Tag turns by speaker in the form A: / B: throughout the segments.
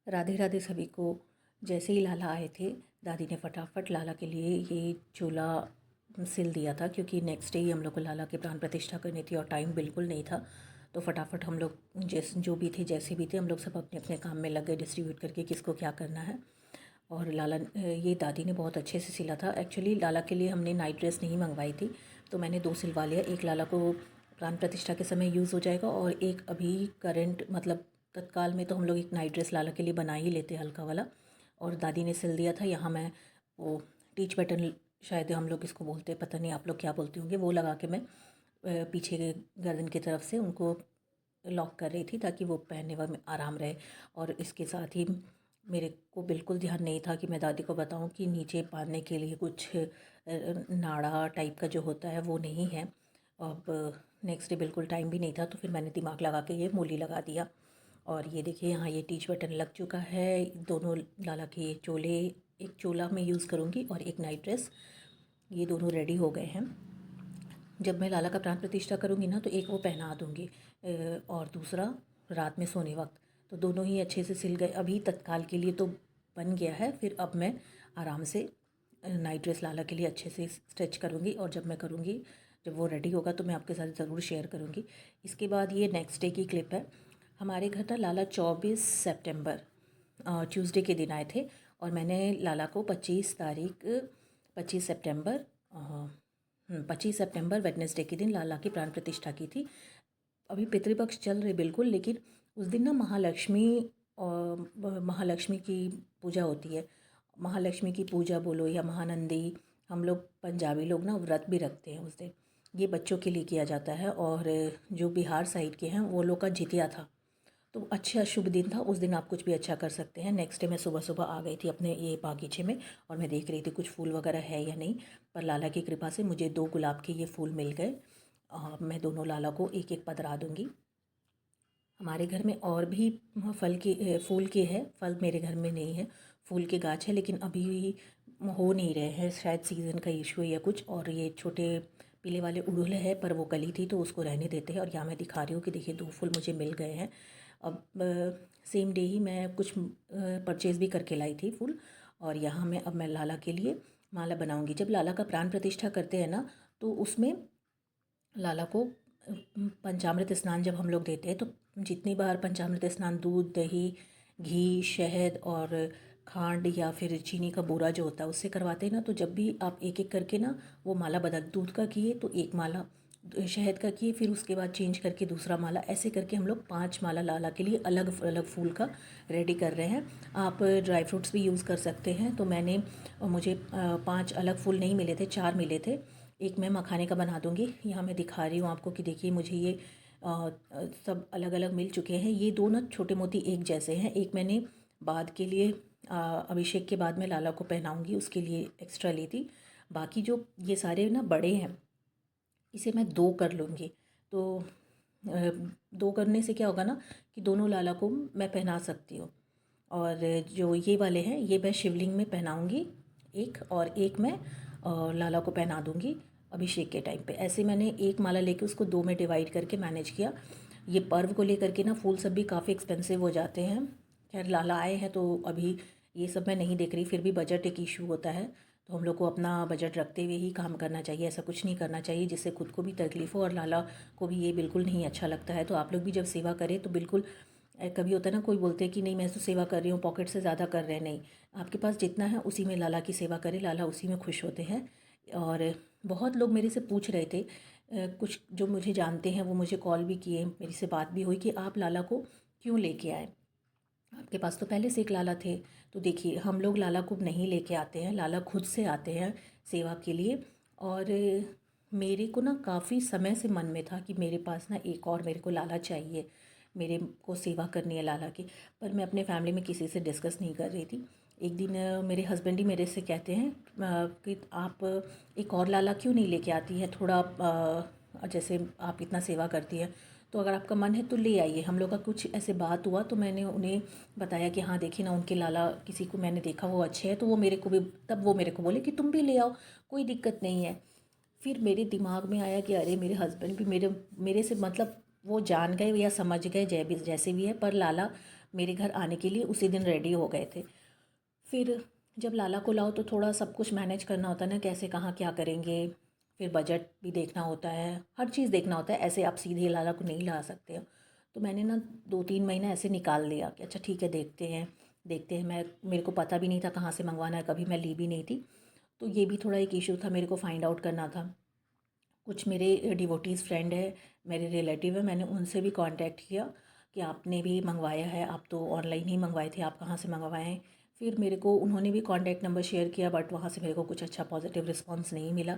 A: राधे राधे सभी को। जैसे ही लाला आए थे, दादी ने फटाफट लाला के लिए ये चूल्हा सिल दिया था, क्योंकि नेक्स्ट डे ही हम लोग को लाला की प्राण प्रतिष्ठा करनी थी और टाइम बिल्कुल नहीं था। तो फटाफट हम लोग जो भी थे, जैसे भी थे, हम लोग सब अपने अपने काम में लग गए, डिस्ट्रीब्यूट करके किसको क्या करना है। और ये दादी ने बहुत अच्छे से सिला था। एक्चुअली लाला के लिए हमने नाइट ड्रेस नहीं मंगवाई थी, तो मैंने 2 सिलवा लिया। एक लाला को प्राण प्रतिष्ठा के समय यूज़ हो जाएगा और एक अभी करंट मतलब तत्काल में तो हम लोग एक नाइट ड्रेस लाला के लिए बना ही लेते हल्का वाला। और दादी ने सिल दिया था। यहाँ मैं वो टीच बटन, शायद हम लोग इसको बोलते हैं, पता नहीं आप लोग क्या बोलते होंगे, वो लगा के मैं पीछे के गर्दन की तरफ से उनको लॉक कर रही थी, ताकि वो पहनने में आराम रहे। और इसके साथ ही मेरे को बिल्कुल ध्यान नहीं था कि मैं दादी को बताऊं कि नीचे बांधने के लिए कुछ नाड़ा टाइप का जो होता है वो नहीं है। अब नेक्स्ट डे बिल्कुल टाइम भी नहीं था, तो फिर मैंने दिमाग लगा के ये मूली लगा दिया। और ये देखिए यहाँ ये टीच बटन लग चुका है। दोनों लाला के चोले, एक चोला मैं यूज़ करूँगी और एक नाइट ड्रेस, ये दोनों रेडी हो गए हैं। जब मैं लाला का प्राण प्रतिष्ठा करूँगी ना, तो एक वो पहना दूँगी और दूसरा रात में सोने वक्त। तो दोनों ही अच्छे से सिल गए। अभी तत्काल के लिए तो बन गया है, फिर अब मैं आराम से नाइट ड्रेस लाला के लिए अच्छे से स्टिच करूँगी। और जब मैं करूँगी, जब वो रेडी होगा तो मैं आपके साथ ज़रूर शेयर करूँगी। इसके बाद ये नेक्स्ट डे की क्लिप है। हमारे घर था लाला 24 सितंबर ट्यूसडे के दिन आए थे, और मैंने लाला को 25 सितंबर 25 सितंबर वेडनेसडे के दिन लाला की प्राण प्रतिष्ठा की थी। अभी पितृपक्ष चल रहे बिल्कुल, लेकिन उस दिन ना महालक्ष्मी की पूजा होती है। महालक्ष्मी की पूजा बोलो या महानंदी, हम लोग पंजाबी लोग ना व्रत भी रखते हैं उस दिन। ये बच्चों के लिए किया जाता है। और जो बिहार साइड के हैं वो लोग का जितिया था, तो अच्छा शुभ दिन था। उस दिन आप कुछ भी अच्छा कर सकते हैं। नेक्स्ट डे मैं सुबह सुबह आ गई थी अपने ये बागीचे में, और मैं देख रही थी कुछ फूल वगैरह है या नहीं। पर लाला की कृपा से मुझे 2 गुलाब के ये फूल मिल गए। मैं दोनों लाला को एक एक पदरा दूँगी। हमारे घर में और भी फूल के हैं। फल मेरे घर में नहीं है, फूल के गाछ है, लेकिन अभी हो नहीं रहे हैं, शायद सीज़न का इशू है या कुछ। और ये छोटे पीले वाले उड़हुल है, पर वो कली थी तो उसको रहने देते हैं। और यहाँ मैं दिखा रही हूँ कि देखिए 2 फूल मुझे मिल गए हैं। अब सेम डे ही मैं कुछ परचेज़ भी करके लाई थी फूल। और यहाँ मैं लाला के लिए माला बनाऊँगी। जब लाला का प्राण प्रतिष्ठा करते हैं ना, तो उसमें लाला को पंचामृत स्नान जब हम लोग देते हैं, तो जितनी बार पंचामृत स्नान दूध, दही, घी, शहद और खांड या फिर चीनी का बूरा जो होता है उससे करवाते हैं ना, तो जब भी आप एक एक करके ना वो माला बदल, दूध का किए तो एक माला, शहद का किए फिर उसके बाद चेंज करके दूसरा माला, ऐसे करके हम लोग 5 माला लाला के लिए अलग अलग फूल का रेडी कर रहे हैं। आप ड्राई फ्रूट्स भी यूज़ कर सकते हैं। तो मुझे 5 अलग फूल नहीं मिले थे, 4 मिले थे। एक मैं मखाने का बना दूँगी। यहाँ मैं दिखा रही हूँ आपको कि देखिए मुझे ये सब अलग अलग मिल चुके हैं। ये 2 ना छोटे मोटी एक जैसे हैं। एक मैंने बाद के लिए अभिषेक के बाद में लाला को पहनाऊँगी उसके लिए एक्स्ट्रा ली थी। बाकी जो ये सारे ना बड़े हैं, इसे मैं 2 कर लूँगी। तो 2 करने से क्या होगा ना कि दोनों लाला को मैं पहना सकती हूँ। और जो ये वाले हैं ये मैं शिवलिंग में पहनाऊँगी एक, और एक मैं लाला को पहना दूँगी अभिषेक के टाइम पे। ऐसे मैंने एक माला लेके उसको 2 में डिवाइड करके मैनेज किया। ये पर्व को लेकर के ना फूल सब भी काफ़ी एक्सपेंसिव हो जाते हैं। खैर लाला आए हैं तो अभी ये सब मैं नहीं देख रही, फिर भी बजट एक इशू होता है। तो हम लोग को अपना बजट रखते हुए ही काम करना चाहिए। ऐसा कुछ नहीं करना चाहिए जिससे खुद को भी तकलीफ़ हो और लाला को भी ये बिल्कुल नहीं अच्छा लगता है। तो आप लोग भी जब सेवा करें तो बिल्कुल, कभी होता है ना कोई बोलते हैं कि नहीं मैं तो सेवा कर रही हूँ, पॉकेट से ज़्यादा कर रहे हैं, नहीं, आपके पास जितना है उसी में लाला की सेवा करें, लाला उसी में खुश होते हैं। और बहुत लोग मेरे से पूछ रहे थे, कुछ जो मुझे जानते हैं वो मुझे कॉल भी किए, मेरे से बात भी हुई कि आप लाला को क्यों लेके आए, आपके पास तो पहले से एक लाला थे। तो देखिए हम लोग लाला को नहीं लेके आते हैं, लाला खुद से आते हैं सेवा के लिए। और मेरे को ना काफ़ी समय से मन में था कि मेरे पास ना एक और मेरे को लाला चाहिए, मेरे को सेवा करनी है लाला की। पर मैं अपने फैमिली में किसी से डिस्कस नहीं कर रही थी। एक दिन मेरे हस्बैंड ही मेरे से कहते हैं कि आप एक और लाला क्यों नहीं लेके आती है, थोड़ा जैसे आप इतना सेवा करती हैं तो अगर आपका मन है तो ले आइए। हम लोग का कुछ ऐसे बात हुआ तो मैंने उन्हें बताया कि हाँ देखिए ना उनके लाला किसी को मैंने देखा वो अच्छे हैं, तो वो मेरे को भी, तब वो मेरे को बोले कि तुम भी ले आओ, कोई दिक्कत नहीं है। फिर मेरे दिमाग में आया कि अरे मेरे हस्बैंड भी मेरे मेरे से मतलब वो जान गए या समझ गए जय भी जैसे भी है, पर लाला मेरे घर आने के लिए उसी दिन रेडी हो गए थे। फिर जब लाला को लाओ तो थोड़ा सब कुछ मैनेज करना होता है ना, कैसे कहाँ क्या करेंगे, फिर बजट भी देखना होता है, हर चीज़ देखना होता है, ऐसे आप सीधे लाला को नहीं ला सकते हो। तो मैंने ना 2-3 महीना ऐसे निकाल लिया कि अच्छा ठीक है, देखते हैं। मेरे को पता भी नहीं था कहाँ से मंगवाना है, कभी मैं ली भी नहीं थी। तो ये भी थोड़ा एक इशू था, मेरे को फाइंड आउट करना था। कुछ मेरे डिवोटीज़ फ्रेंड है, मेरे रिलेटिव है, मैंने उनसे भी कांटेक्ट किया कि आपने भी मंगवाया है, आप तो ऑनलाइन ही मंगवाए थे, आप कहाँ से मंगवाए हैं। फिर मेरे को उन्होंने भी कांटेक्ट नंबर शेयर किया, बट वहाँ से मेरे को कुछ अच्छा पॉजिटिव रिस्पांस नहीं मिला।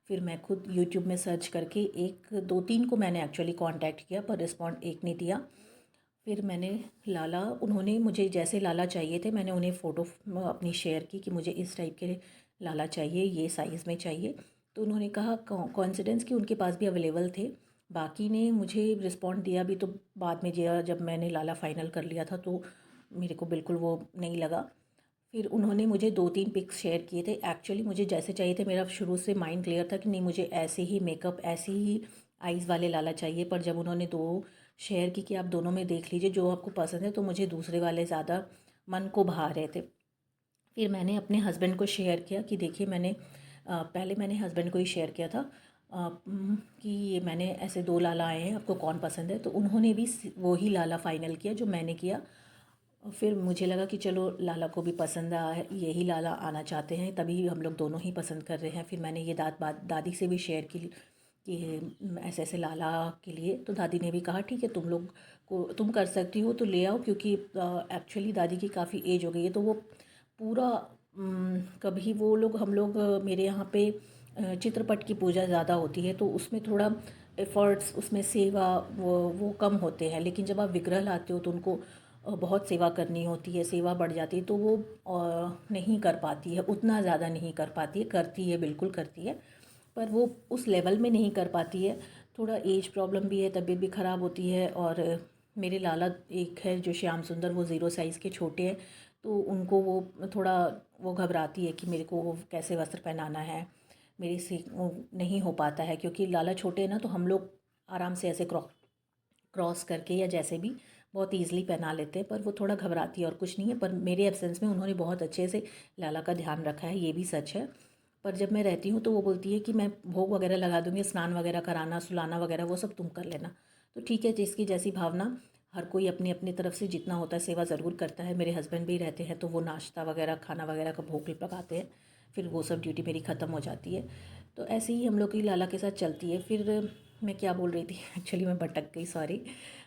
A: फिर मैं खुद यूट्यूब में सर्च करके 1-2-3 को मैंने एक्चुअली कांटेक्ट किया, पर रिस्पॉन्ड एक ने दिया। फिर मैंने लाला, उन्होंने मुझे जैसे लाला चाहिए थे, मैंने उन्हें फ़ोटो अपनी शेयर की कि मुझे इस टाइप के लाला चाहिए, ये साइज़ में चाहिए। तो उन्होंने कहा कोइंसिडेंस कि उनके पास भी अवेलेबल थे। बाकी ने मुझे रिस्पॉन्ड दिया भी तो बाद में जब मैंने लाला फ़ाइनल कर लिया था तो मेरे को बिल्कुल वो नहीं लगा। फिर उन्होंने मुझे 2-3 पिक्स शेयर किए थे। एक्चुअली मुझे जैसे चाहिए थे, मेरा शुरू से माइंड क्लियर था कि नहीं, मुझे ऐसे ही मेकअप, ऐसे ही आईज़ वाले लाला चाहिए। पर जब उन्होंने 2 शेयर की कि आप दोनों में देख लीजिए जो आपको पसंद है, तो मुझे दूसरे वाले ज़्यादा मन को भा रहे थे। फिर मैंने अपने हस्बैंड को शेयर किया कि देखिए, पहले मैंने हस्बैंड को ही शेयर किया था कि ये मैंने ऐसे 2 लाला आए हैं, आपको कौन पसंद है। तो उन्होंने भी वही लाला फ़ाइनल किया जो मैंने किया। फिर मुझे लगा कि चलो लाला को भी पसंद आया है, यही लाला आना चाहते हैं, तभी हम लोग दोनों ही पसंद कर रहे हैं। फिर मैंने ये दादी से भी शेयर की कि ऐसे ऐसे लाला के लिए। तो दादी ने भी कहा ठीक है, तुम कर सकती हो तो ले आओ, क्योंकि एक्चुअली दादी की काफ़ी एज हो गई है, तो वो पूरा कभी वो लोग, हम लोग मेरे यहाँ पे चित्रपट की पूजा ज़्यादा होती है, तो उसमें थोड़ा एफ़र्ट्स, उसमें सेवा वो कम होते हैं। लेकिन जब आप विग्रह लाते हो तो उनको बहुत सेवा करनी होती है, सेवा बढ़ जाती है, तो वो नहीं कर पाती है, उतना ज़्यादा नहीं कर पाती है। करती है, बिल्कुल करती है, पर वो उस लेवल में नहीं कर पाती है। थोड़ा एज प्रॉब्लम भी है, तबीयत भी ख़राब होती है। और मेरे लाला एक है जो श्याम सुंदर, वो 0 साइज़ के छोटे हैं, तो उनको वो घबराती है कि मेरे को वो कैसे वस्त्र पहनाना है, मेरे से वो नहीं हो पाता है। क्योंकि लाला छोटे हैं ना, तो हम लोग आराम से ऐसे क्रॉस करके या जैसे भी बहुत ईज़िली पहना लेते हैं, पर वो थोड़ा घबराती है और कुछ नहीं है। पर मेरे एब्सेंस में उन्होंने बहुत अच्छे से लाला का ध्यान रखा है, ये भी सच है। पर जब मैं रहती हूँ तो वो बोलती है कि मैं भोग वगैरह लगा दूँगी, स्नान वगैरह कराना, सुलाना वगैरह वो सब तुम कर लेना। तो ठीक है, जिसकी जैसी भावना। हर कोई अपनी अपनी तरफ से जितना होता है सेवा ज़रूर करता है। मेरे हस्बैंड भी रहते हैं, तो वो नाश्ता वगैरह, खाना वगैरह का भोग पकाते हैं। फिर वो सब ड्यूटी मेरी ख़त्म हो जाती है। तो ऐसे ही हम लोग की लाला के साथ चलती है। फिर मैं क्या बोल रही थी एक्चुअली मैं भटक गई, सॉरी।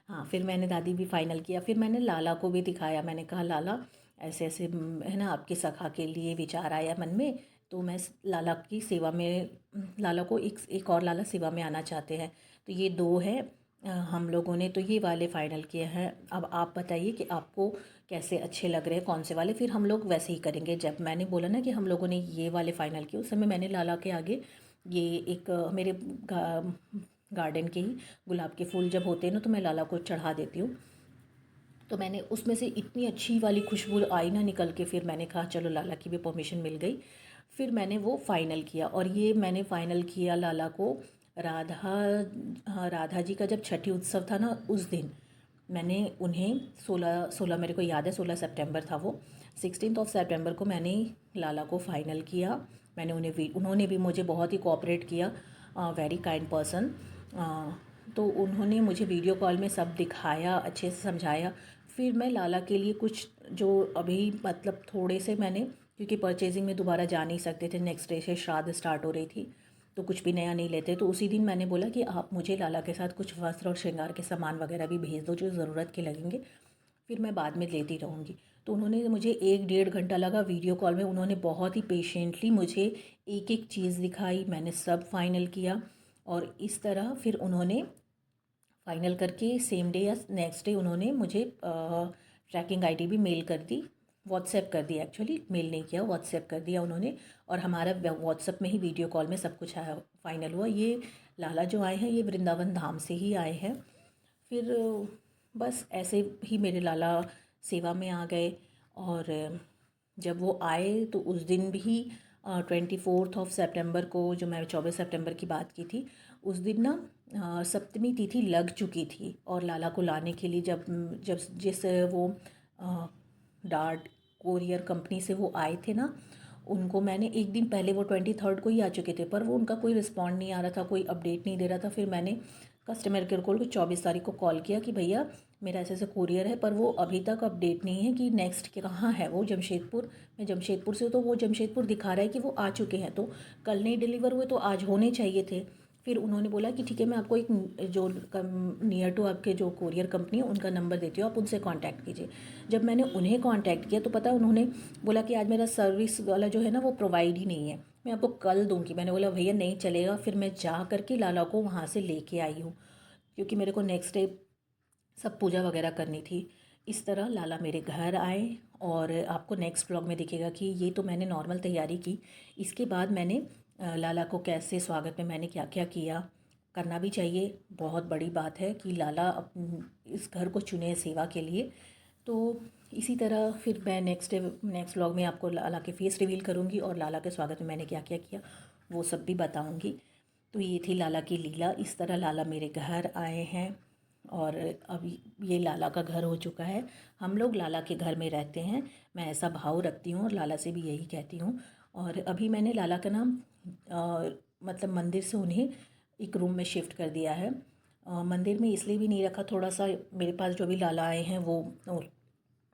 A: हाँ, फिर मैंने दादी भी फ़ाइनल किया। फिर मैंने लाला को भी दिखाया, मैंने कहा लाला ऐसे ऐसे है ना, आपके सखा के लिए विचार आया मन में, तो मैं लाला की सेवा में, लाला को एक और लाला सेवा में आना चाहते हैं, तो ये 2 है। हम लोगों ने तो ये वाले फ़ाइनल किए हैं। अब आप बताइए कि आपको कैसे अच्छे लग रहे हैं, कौन से वाले। फिर हम लोग वैसे ही करेंगे। जब मैंने बोला ना कि हम लोगों ने ये वाले फ़ाइनल किए, उस समय मैंने लाला के आगे ये एक मेरे गार्डन के ही गुलाब के फूल जब होते हैं ना, तो मैं लाला को चढ़ा देती हूँ। तो मैंने उसमें से इतनी अच्छी वाली खुशबू आई ना निकल के, फिर मैंने कहा चलो, लाला की भी परमिशन मिल गई। फिर मैंने वो फ़ाइनल किया, और ये मैंने फ़ाइनल किया लाला को राधा, हाँ, राधा जी का जब छठी उत्सव था ना, उस दिन मैंने उन्हें 16 मेरे को याद है, 16 सितंबर था वो। 16 सितंबर को मैंने लाला को फ़ाइनल किया। मैंने उन्होंने भी मुझे बहुत ही कोऑपरेट किया, वेरी काइंड पर्सन। तो उन्होंने मुझे वीडियो कॉल में सब दिखाया, अच्छे से समझाया। फिर मैं लाला के लिए कुछ जो अभी मतलब थोड़े से मैंने, क्योंकि परचेजिंग में दोबारा जा नहीं सकते थे, नेक्स्ट डे से श्राद्ध स्टार्ट हो रही थी, तो कुछ भी नया नहीं लेते। तो उसी दिन मैंने बोला कि आप मुझे लाला के साथ कुछ वस्त्र और श्रृंगार के सामान वगैरह भी भेज दो जो ज़रूरत के लगेंगे, फिर मैं बाद में लेती रहूँगी। तो उन्होंने मुझे 1-1.5 घंटा लगा वीडियो कॉल में, उन्होंने बहुत ही पेशेंटली मुझे एक एक चीज़ दिखाई, मैंने सब फाइनल किया। और इस तरह फिर उन्होंने फाइनल करके सेम डे या नेक्स्ट डे उन्होंने मुझे ट्रैकिंग आईडी भी मेल कर दी, व्हाट्सएप कर दी। एक्चुअली मेल नहीं किया, व्हाट्सएप कर दिया उन्होंने। और हमारा व्हाट्सएप में ही वीडियो कॉल में सब कुछ फाइनल हुआ। ये लाला जो आए हैं, ये वृंदावन धाम से ही आए हैं। फिर बस ऐसे ही मेरे लाला सेवा में आ गए। और जब वो आए तो उस दिन भी 24 सितंबर को, जो मैं 24 सितंबर की बात की थी, उस दिन ना सप्तमी तिथि लग चुकी थी। और लाला को लाने के लिए जब जब जिस वो डार्ट कोरियर कंपनी से वो आए थे ना, उनको मैंने एक दिन पहले, वो 23rd को ही आ चुके थे, पर वो उनका कोई रिस्पॉन्ड नहीं आ रहा था, कोई अपडेट नहीं दे रहा था। फिर मैंने कस्टमर केयर को 24 तारीख को कॉल किया कि भैया मेरा ऐसे ऐसे कोरियर है, पर वो अभी तक अपडेट नहीं है कि नेक्स्ट कहाँ है। वो जमशेदपुर, मैं जमशेदपुर से, तो वो जमशेदपुर दिखा रहा है कि वो आ चुके हैं, तो कल नहीं डिलीवर हुए तो आज होने चाहिए थे। फिर उन्होंने बोला कि ठीक है, मैं आपको एक जो नियर टू आपके जो कोरियर कंपनी है उनका नंबर देती हूँ, आप उनसे कांटेक्ट कीजिए। जब मैंने उन्हें कांटेक्ट किया तो पता है उन्होंने बोला कि आज मेरा सर्विस वाला जो है ना वो प्रोवाइड ही नहीं है, मैं आपको कल दूंगी। मैंने बोला भैया नहीं चलेगा। फिर मैं जा करके लाला को वहाँ से लेके आई हूँ, क्योंकि मेरे को नेक्स्ट डे सब पूजा वगैरह करनी थी। इस तरह लाला मेरे घर आए, और आपको नेक्स्ट व्लॉग में दिखेगा कि ये तो मैंने नॉर्मल तैयारी की। इसके बाद मैंने लाला को कैसे स्वागत में मैंने क्या क्या किया, करना भी चाहिए। बहुत बड़ी बात है कि लाला इस घर को चुने सेवा के लिए। तो इसी तरह फिर मैं नेक्स्ट व्लॉग में आपको लाला के फेस रिवील करूँगी, और लाला के स्वागत में मैंने क्या क्या किया वो सब भी बताऊँगी। तो ये थी लाला की लीला। इस तरह लाला मेरे घर आए हैं, और अभी ये लाला का घर हो चुका है। हम लोग लाला के घर में रहते हैं, मैं ऐसा भाव रखती हूँ और लाला से भी यही कहती हूँ। और अभी मैंने लाला का नाम मतलब मंदिर से उन्हें एक रूम में शिफ्ट कर दिया है। मंदिर में इसलिए भी नहीं रखा, थोड़ा सा मेरे पास जो भी लाला आए हैं वो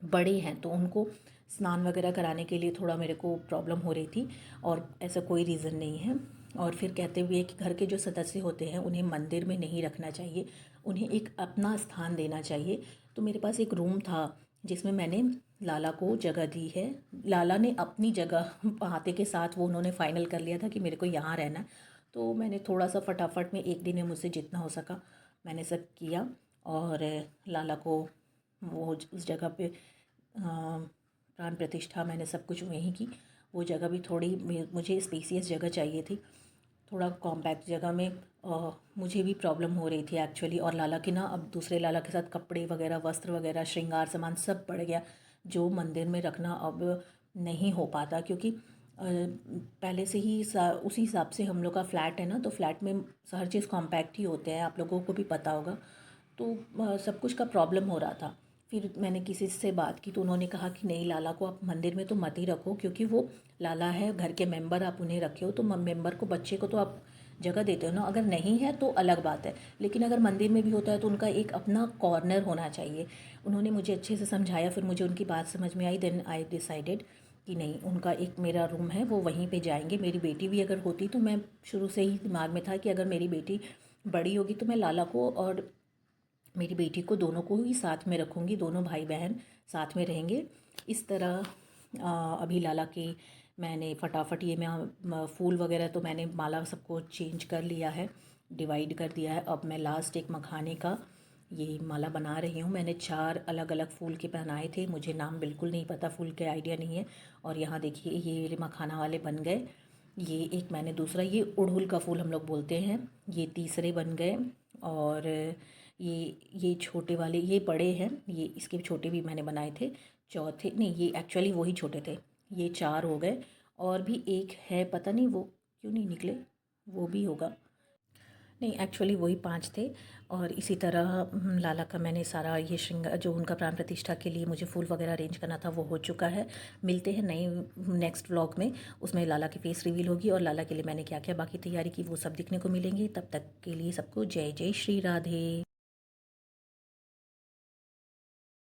A: बड़े हैं, तो उनको स्नान वगैरह कराने के लिए थोड़ा मेरे को प्रॉब्लम हो रही थी, और ऐसा कोई रीज़न नहीं है। और फिर कहते हुए कि घर के जो सदस्य होते हैं उन्हें मंदिर में नहीं रखना चाहिए, उन्हें एक अपना स्थान देना चाहिए। तो मेरे पास एक रूम था जिसमें मैंने लाला को जगह दी है। लाला ने अपनी जगह आते के साथ वो उन्होंने फ़ाइनल कर लिया था कि मेरे को यहाँ रहना है। तो मैंने थोड़ा सा फटाफट में एक दिन में मुझसे जितना हो सका मैंने सब किया, और लाला को वो उस जगह पे प्राण प्रतिष्ठा मैंने सब कुछ वहीं की। वो जगह भी थोड़ी मुझे स्पेसियस जगह चाहिए थी, थोड़ा कॉम्पैक्ट जगह में मुझे भी प्रॉब्लम हो रही थी एक्चुअली। और लाला की ना अब दूसरे लाला के साथ कपड़े वगैरह, वस्त्र वगैरह, श्रृंगार सामान सब बढ़ गया, जो मंदिर में रखना अब नहीं हो पाता, क्योंकि पहले से ही उसी हिसाब से हम लोग का फ्लैट है ना, तो फ्लैट में हर चीज़ कॉम्पैक्ट ही होते हैं, आप लोगों को भी पता होगा। तो सब कुछ का प्रॉब्लम हो रहा था। फिर मैंने किसी से बात की तो उन्होंने कहा कि नहीं, लाला को आप मंदिर में तो मत ही रखो, क्योंकि वो लाला है, घर के मेंबर आप उन्हें रखे हो, तो मेंबर को, बच्चे को तो आप जगह देते हो ना। अगर नहीं है तो अलग बात है, लेकिन अगर मंदिर में भी होता है तो उनका एक अपना कॉर्नर होना चाहिए। उन्होंने मुझे अच्छे से समझाया, फिर मुझे उनकी बात समझ में आई। देन आई डिसाइडेड कि नहीं, उनका एक मेरा रूम है वो वहीं पे जाएंगे। मेरी बेटी भी अगर होती तो मैं शुरू से ही दिमाग में था कि अगर मेरी बेटी बड़ी होगी तो मैं लाला को और मेरी बेटी को, दोनों को ही साथ में रखूँगी, दोनों भाई बहन साथ में रहेंगे। इस तरह अभी लाला की मैंने फटाफट ये मैं फूल वगैरह तो मैंने माला सबको चेंज कर लिया है, डिवाइड कर दिया है। अब मैं लास्ट एक मखाने का ये माला बना रही हूँ। मैंने 4 अलग अलग फूल के बनाए थे, मुझे नाम बिल्कुल नहीं पता, फूल के आइडिया नहीं है। और यहाँ देखिए ये मखाना वाले बन गए। ये एक मैंने दूसरा, ये उड़हुल का फूल हम लोग बोलते हैं, ये तीसरे बन गए। और ये छोटे वाले, ये बड़े हैं, ये इसके छोटे भी मैंने बनाए थे। चौथे नहीं, ये एक्चुअली वही छोटे थे। ये 4 हो गए, और भी एक है, पता नहीं वो क्यों नहीं निकले, वो भी होगा। नहीं, एक्चुअली वही 5 थे। और इसी तरह लाला का मैंने सारा ये श्रृंगार, जो उनका प्राण प्रतिष्ठा के लिए मुझे फूल वगैरह अरेंज करना था, वो हो चुका है। मिलते हैं नए नेक्स्ट व्लॉग में, उसमें लाला की फेस रिवील होगी, और लाला के लिए मैंने क्या क्या बाकी तैयारी की वो सब दिखने को मिलेंगी। तब तक के लिए सबको जय जय श्री राधे।